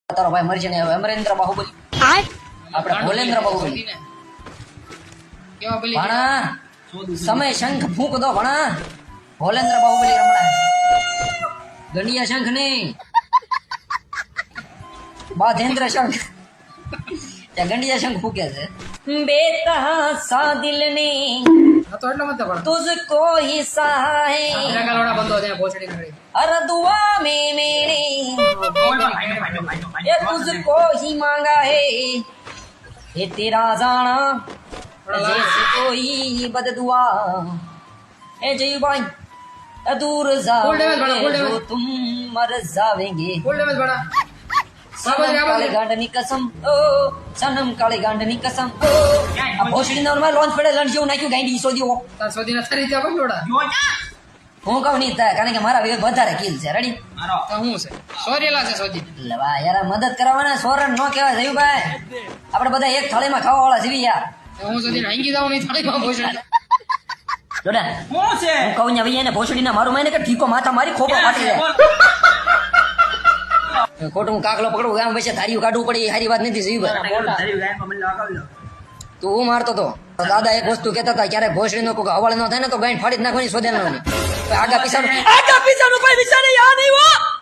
તારો ભાઈ મરી જાય અમરેન્દ્ર બાહુબલી આપણે ભોલેન્દ્ર બાહુબલી કેવા બોલી ભણા સમય શંખ ફૂંક દો ભણા ભોલેન્દ્ર બાહુબલી રમણા ગંડિયા શંખ નહીં બાધેન્દ્ર શંખ ત્યાં ગંડિયા શંખ ફૂકે છે બેતહાસા દિલ ને આ તો એટલો મત પડતો तुझको ही सहाय ગાલોડા બંધો ત્યાં પહોંચડી નડી हर दुआ में मेरे ये तुझको ही मांगा है ये तेरा जाना जैसे कोई बद दुआ ए जय भाई दूर Full damage बड़ा, full जाओगे damage. तो तुम मर जाओगे ફૂલ ડેમેજ બડા सनम काले गांडनी कसम ओ सनम काले गांडनी कसम ओ આ ભોસડી નો લોન્ચ પડે લણ જેવું નાખ્યું ગાંડી સો દીવો તાર સોદી ના થરી ત્યાં બંધોડા હું કહું નહીં થાય કારણ કે મારા વિવેક વધારે કિલ છે રેડી તો હું છે સોરેલા છે સોદી લવા યાર મદદ કરવાના સોરન નો કહેવાય જયુભાઈ આપણે બધા એક થાળીમાં ખાવા વાળા જીવી યાર તો હું સોદી નાંગી જાવ નહીં થાળી માં પહોંચડી જોડા હું કહું ને ભાઈ એને ભોસડી ના મારું માને કે ઠીકો માથા મારી ખોપો ફાટી જાય ખોટું હું કાકલો પકડું ગામ વચ્ચે ધાર્યું કાઢવું પડે એ સારી વાત નથી જયુભાઈ તું હું મારતો તો દાદા એક વસ્તુ કહેતા હતા ક્યારેક ભોસડી નો કોઈ હવાલ ન થાય ને તો ગાંઠ ફાડી જ નાખવાની શોધે ન આગા પીછાનું કોઈ વિચારે યાદ આવ્યો